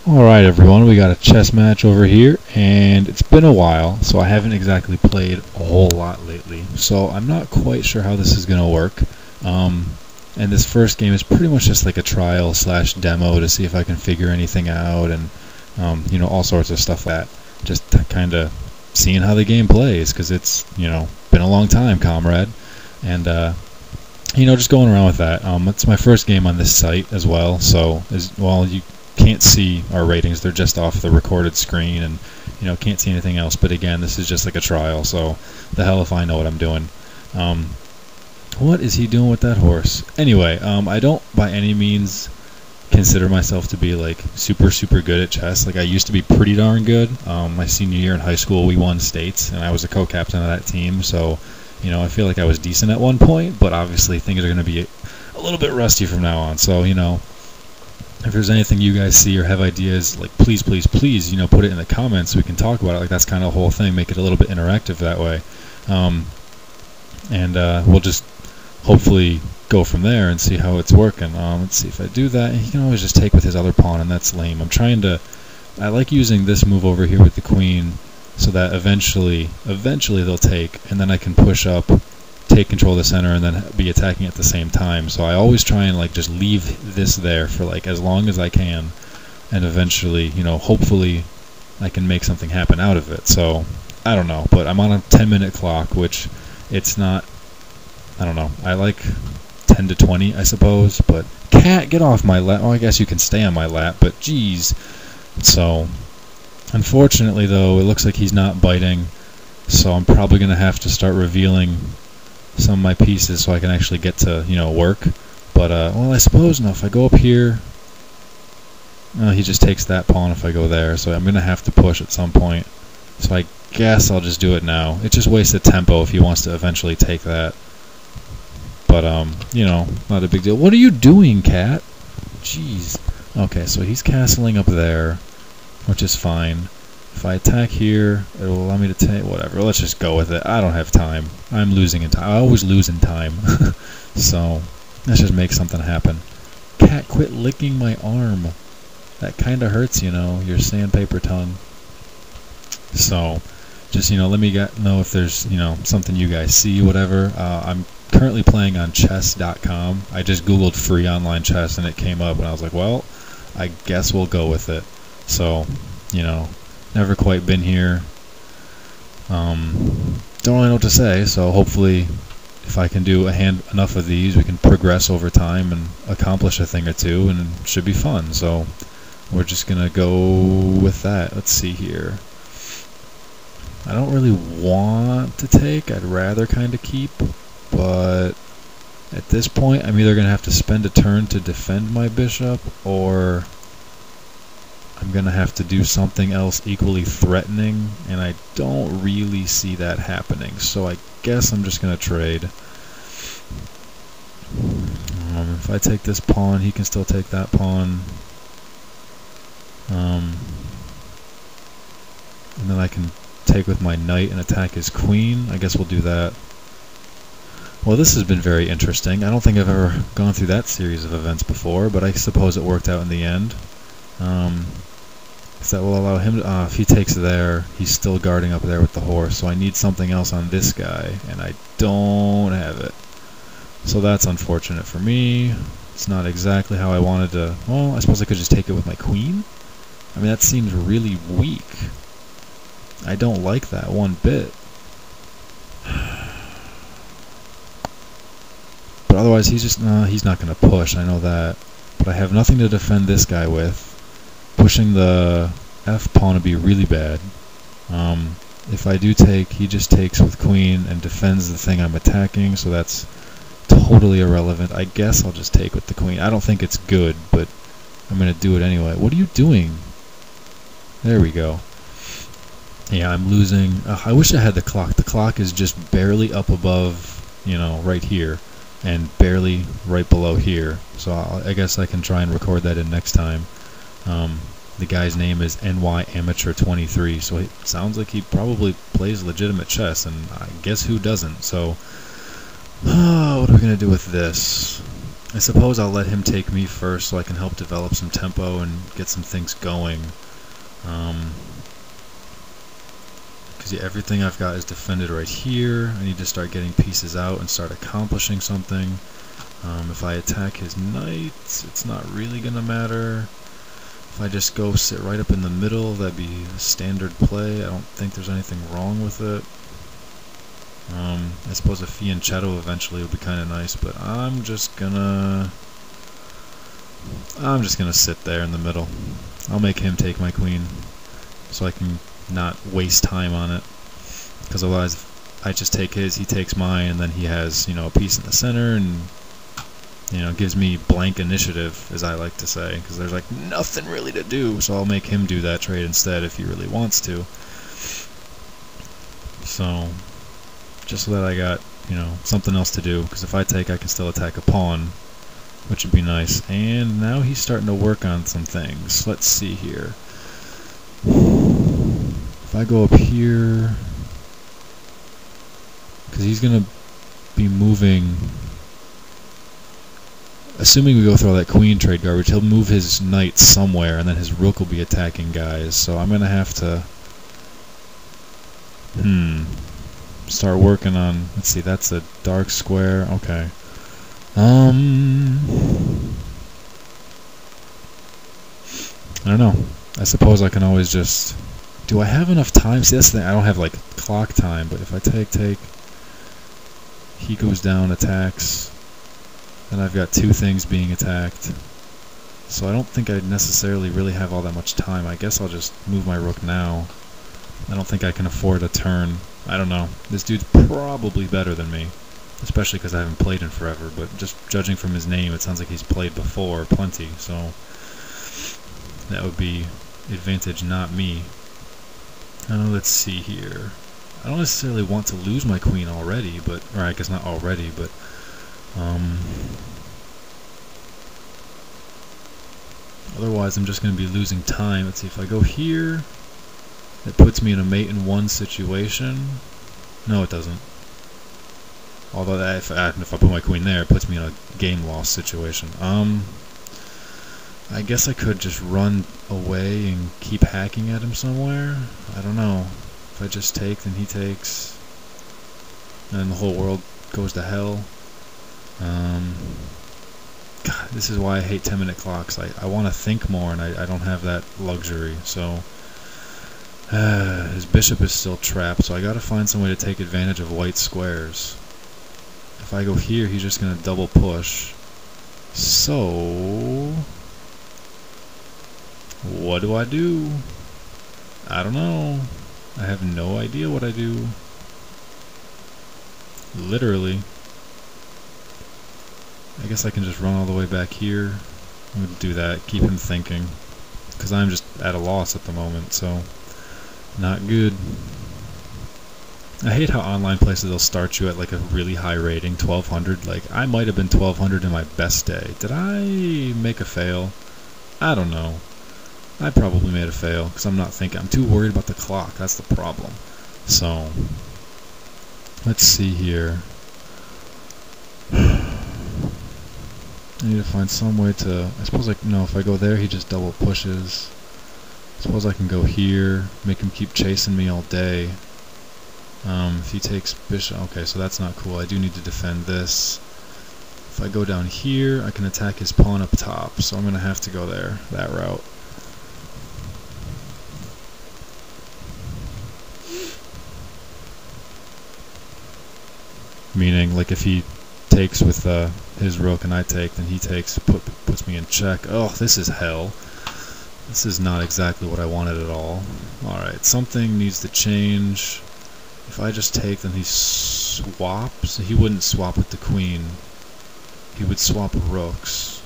Alright everyone, we got a chess match over here, and it's been a while, so I haven't exactly played a whole lot lately, so I'm not quite sure how this is going to work. And this first game is pretty much just like a trial slash demo to see if I can figure anything out, and all sorts of stuff like that. Just kind of seeing how the game plays, because it's been a long time, comrade, and just going around with that. It's my first game on this site as well, so you can't see our ratings, they're just off the recorded screen, and can't see anything else. But again, this is just like a trial, so the hell if I know what I'm doing. What is he doing with that horse? Anyway, I don't by any means consider myself to be like super good at chess. Like, I used to be pretty darn good. My senior year in high school we won states, and I was a co-captain of that team, so I feel like I was decent at one point, but obviously things are going to be a little bit rusty from now on. So if there's anything you guys see or have ideas, like, please put it in the comments so we can talk about it. Like, that's kind of the whole thing, make it a little bit interactive that way. We'll just hopefully go from there and see how it's working. Let's see if I do that. He can always just take with his other pawn, and that's lame. I like using this move over here with the queen so that eventually they'll take, and then I can push up, take control of the center, and then be attacking at the same time. So I always try and just leave this there for as long as I can, and eventually hopefully I can make something happen out of it. So I don't know, but I'm on a 10-minute clock, which it's not, I don't know, I like 10 to 20 I suppose, but cat, get off my lap. Oh, I guess you can stay on my lap, but geez. So unfortunately though, it looks like he's not biting, so I'm probably gonna have to start revealing some of my pieces so I can actually get to work. But well, I suppose if I go up here, he just takes that pawn if I go there, so I'm gonna have to push at some point. So I guess I'll just do it now. It just wasted tempo if he wants to eventually take that. But not a big deal. What are you doing, cat? Jeez. Okay, so he's castling up there, which is fine. If I attack here, it will allow me to take whatever. Let's just go with it. I don't have time. I'm losing in time. I always lose in time. So let's just make something happen. Cat, quit licking my arm. That kind of hurts, your sandpaper tongue. So just let me know if there's something you guys see, whatever. I'm currently playing on chess.com. I just googled free online chess and it came up, and I was like, well, I guess we'll go with it. So never quite been here. Don't really know what to say, so hopefully if I can do enough of these, we can progress over time and accomplish a thing or two, and it should be fun. So we're just gonna go with that. Let's see here. I don't really want to take. I'd rather kind of keep, but at this point I'm either gonna have to spend a turn to defend my bishop, or I'm going to have to do something else equally threatening, and I don't really see that happening, so I guess I'm just going to trade. If I take this pawn, he can still take that pawn. And then I can take with my knight and attack his queen. I guess we'll do that. Well, this has been very interesting. I don't think I've ever gone through that series of events before, but I suppose it worked out in the end. That will allow him to, if he takes there, he's still guarding up there with the horse, so I need something else on this guy, and I don't have it. So that's unfortunate for me. It's not exactly how I wanted to. Well, I suppose I could just take it with my queen? I mean, that seems really weak. I don't like that one bit. But otherwise, he's not going to push, I know that. But I have nothing to defend this guy with. Pushing the F pawn would be really bad. If I do take, he just takes with queen and defends the thing I'm attacking, so that's totally irrelevant. I guess I'll just take with the queen. I don't think it's good, but I'm going to do it anyway. What are you doing? There we go. Yeah, I'm losing. I wish I had the clock. The clock is just barely up above, right here, and barely right below here. So I guess I can try and record that in next time. The guy's name is NYAmateur23, so it sounds like he probably plays legitimate chess, and I guess who doesn't. So what are we going to do with this? I suppose I'll let him take me first so I can help develop some tempo and get some things going. Because everything I've got is defended right here. I need to start getting pieces out and start accomplishing something. If I attack his knights, it's not really going to matter. If I just go sit right up in the middle, that'd be a standard play. I don't think there's anything wrong with it. I suppose a fianchetto eventually would be kind of nice, but I'm just gonna sit there in the middle. I'll make him take my queen, so I can not waste time on it. Because otherwise, if I just take his, he takes mine, and then he has, you know, a piece in the center, and you know, gives me blank initiative, as I like to say, because there's like nothing really to do. So I'll make him do that trade instead if he really wants to. So just so that I got, you know, something else to do, because if I take, I can still attack a pawn, which would be nice. And now he's starting to work on some things. Let's see here. If I go up here, because he's going to be moving, assuming we go through all that queen trade garbage, he'll move his knight somewhere, and then his rook will be attacking guys. So I'm going to have to start working on, let's see, that's a dark square, okay. I don't know. I suppose I can always just, do I have enough time? See, that's the thing, I don't have like clock time, but if I take, he goes down, attacks, then I've got two things being attacked. So I don't think I necessarily really have all that much time. I guess I'll just move my rook now. I don't think I can afford a turn. I don't know. This dude's probably better than me, especially because I haven't played in forever, but just judging from his name, it sounds like he's played before plenty, so that would be advantage, not me. Let's see here. I don't necessarily want to lose my queen already, but, or I guess not already, but otherwise I'm just going to be losing time. Let's see, if I go here, it puts me in a mate in one situation. No, it doesn't. Although that, if I put my queen there, it puts me in a game loss situation. I guess I could just run away and keep hacking at him somewhere. I don't know. If I just take, then he takes, and the whole world goes to hell. God, this is why I hate 10-minute clocks. I want to think more, and I don't have that luxury. So his bishop is still trapped, so I gotta find some way to take advantage of white squares. If I go here, he's just gonna double push. So what do? I don't know. I have no idea what I do. Literally. I guess I can just run all the way back here. I'm gonna do that, keep him thinking, because I'm just at a loss at the moment, so not good. I hate how online places will start you at like a really high rating, 1200. Like, I might have been 1200 in my best day. Did I make a fail? I don't know. I probably made a fail, because I'm not thinking. I'm too worried about the clock. That's the problem. So, let's see here. I need to find some way to, I suppose no, if I go there, he just double pushes. I suppose I can go here, make him keep chasing me all day. If he takes bishop, okay, so that's not cool. I do need to defend this. If I go down here, I can attack his pawn up top, so I'm going to have to go there, that route. Meaning, like, if he takes with his rook and I take, then he takes, puts me in check. Oh, this is hell. This is not exactly what I wanted at all. Alright, something needs to change. If I just take, then he swaps. He wouldn't swap with the queen. He would swap rooks.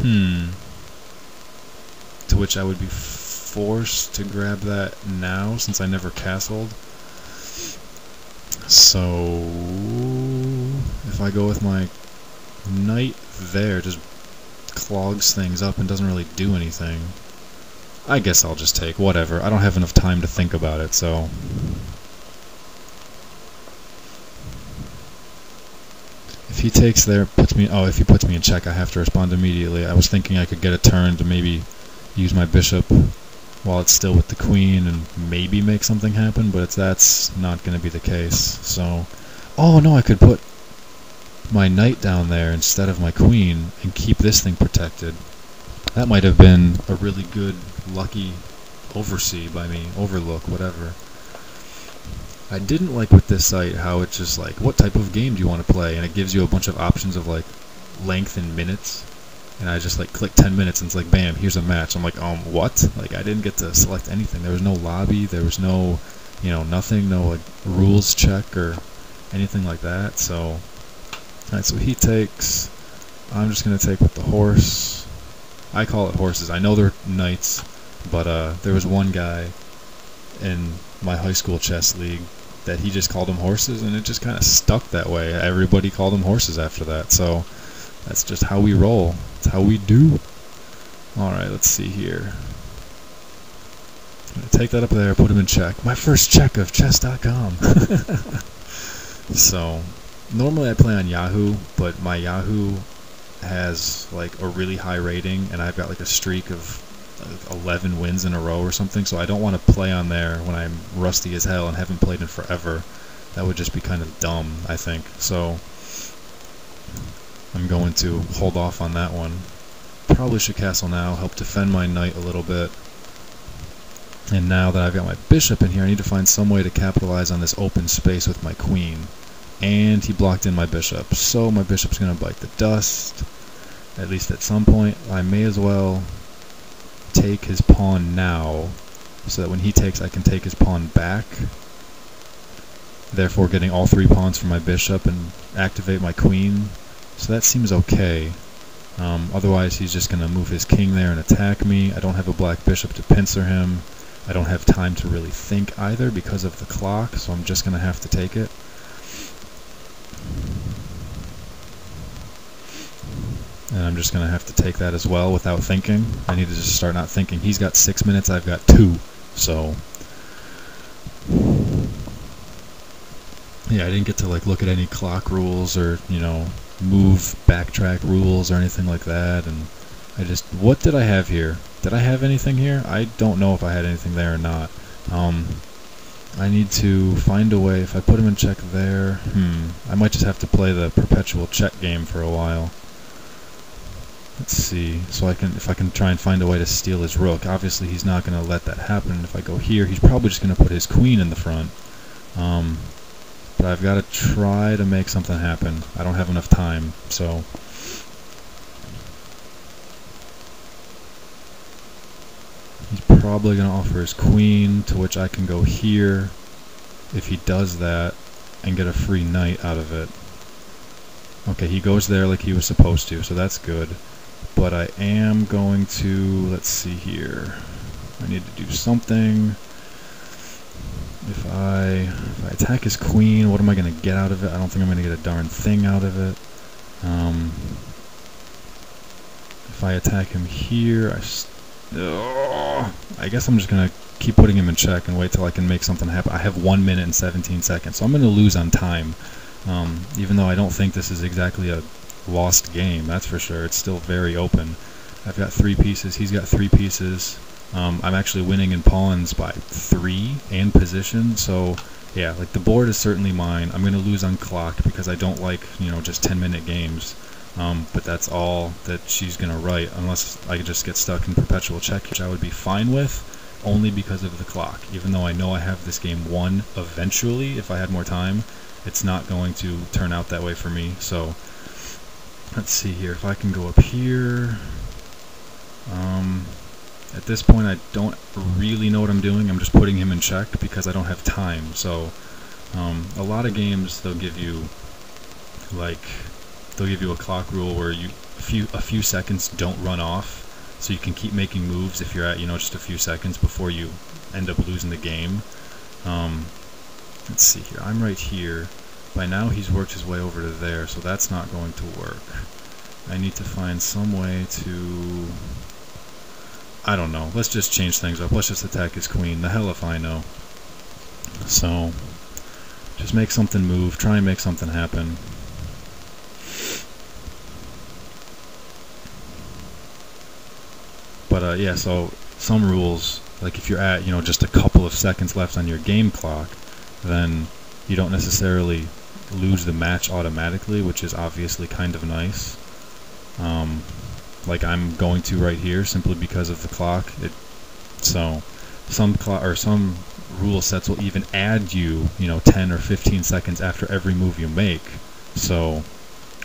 To which I would be forced to grab that now, since I never castled. So if I go with my knight there, just clogs things up and doesn't really do anything. I guess I'll just take, whatever. I don't have enough time to think about it, so. he takes there, puts me... Oh, if he puts me in check, I have to respond immediately. I was thinking I could get a turn to maybe use my bishop while it's still with the queen and maybe make something happen, but that's not going to be the case. So, oh no, I could put my knight down there instead of my queen and keep this thing protected. That might have been a really good, lucky oversee by me, overlook, whatever. I didn't like with this site how it's just like, what type of game do you want to play? And it gives you a bunch of options of like length in minutes. And I just like click 10 minutes and it's like, bam, here's a match. I'm like, what? Like I didn't get to select anything. There was no lobby, there was no, you know, nothing, no like rules check or anything like that. So, alright, so he takes. I'm just gonna take with the horse. I call it horses. I know they're knights, but there was one guy in my high school chess league that he just called them horses, and it just kind of stuck that way. Everybody called them horses after that. So that's just how we roll. It's how we do. Alright, let's see here. I'm going to take that up there, put him in check. My first check of chess.com. So, normally I play on Yahoo, but my Yahoo has like a really high rating, and I've got like a streak of 11 wins in a row or something, so I don't want to play on there when I'm rusty as hell and haven't played in forever. That would just be kind of dumb, I think. So I'm going to hold off on that one. Probably should castle now, help defend my knight a little bit. And now that I've got my bishop in here, I need to find some way to capitalize on this open space with my queen. And he blocked in my bishop, so my bishop's going to bite the dust. At least at some point. I may as well take his pawn now, so that when he takes, I can take his pawn back, therefore getting all 3 pawns from my bishop and activate my queen. So that seems okay. Otherwise he's just going to move his king there and attack me. I don't have a black bishop to pincer him. I don't have time to really think either because of the clock, so I'm just going to have to take it. And I'm just going to have to take that as well without thinking. I need to just start not thinking. He's got 6 minutes, I've got 2. So, yeah, I didn't get to like look at any clock rules or, you know, move, backtrack rules or anything like that. And I just, what did I have here? Did I have anything here? I don't know if I had anything there or not. I need to find a way. If I put him in check there, I might just have to play the perpetual check game for a while. Let's see, so if I can try and find a way to steal his rook. Obviously he's not going to let that happen. If I go here, he's probably just going to put his queen in the front. But I've got to try to make something happen. I don't have enough time, so... He's probably going to offer his queen, to which I can go here, if he does that, and get a free knight out of it. Okay, he goes there like he was supposed to, so that's good. But I am going to, let's see here, I need to do something. If I attack his queen, what am I going to get out of it? I don't think I'm going to get a darn thing out of it. If I attack him here, I guess I'm just going to keep putting him in check and wait till I can make something happen. I have 1 minute and 17 seconds, so I'm going to lose on time. Even though I don't think this is exactly a lost game, that's for sure. It's still very open. I've got 3 pieces, he's got 3 pieces. I'm actually winning in pawns by 3 and position, so yeah, like the board is certainly mine. I'm going to lose on clock because I don't like, you know, just 10-minute games. But that's all that she's going to write, unless I just get stuck in perpetual check, which I would be fine with, only because of the clock. Even though I know I have this game won eventually, if I had more time, it's not going to turn out that way for me. So let's see here, if I can go up here. At this point I don't really know what I'm doing. I'm just putting him in check because I don't have time. So a lot of games they'll give you a clock rule where a few seconds don't run off, so you can keep making moves if you're at, you know, just a few seconds before you end up losing the game. Let's see here, I'm right here. By now he's worked his way over to there, so that's not going to work. I need to find some way to... I don't know, let's just change things up. Let's just attack his queen. The hell if I know. So, just make something move, try and make something happen. But yeah, so some rules, like if you're at, just a couple of seconds left on your game clock, then you don't necessarily lose the match automatically, which is obviously kind of nice. Like I'm going to right here simply because of the clock. So some rule sets will even add you, 10 or 15 seconds after every move you make. So,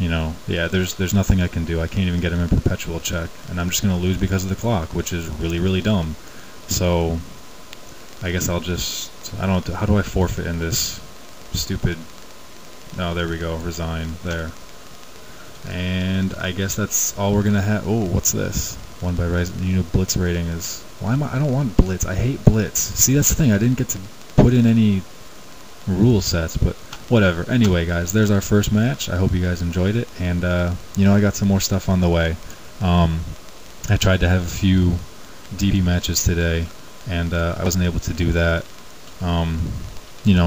yeah, there's nothing I can do. I can't even get him in perpetual check, and I'm just gonna lose because of the clock, which is really, really dumb. So, I guess I'll just, I don't know, how do I forfeit in this stupid? Oh, there we go, resign there. And I guess that's all we're gonna have. Oh, what's this? One by Resignation. Blitz rating is. Why am I don't want blitz. I hate blitz. See, that's the thing. I didn't get to put in any rule sets, but whatever. Anyway, guys, there's our first match. I hope you guys enjoyed it, and I got some more stuff on the way. I tried to have a few DD matches today, and I wasn't able to do that.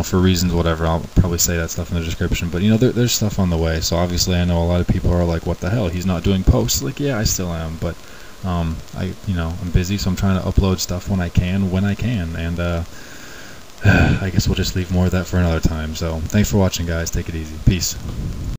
For reasons whatever. I'll probably say that stuff in the description, but there's stuff on the way. So obviously, I know a lot of people are like, "What the hell? He's not doing posts." Like, yeah, I still am, but I'm busy, so I'm trying to upload stuff when I can, and I guess we'll just leave more of that for another time. So thanks for watching, guys. Take it easy. Peace.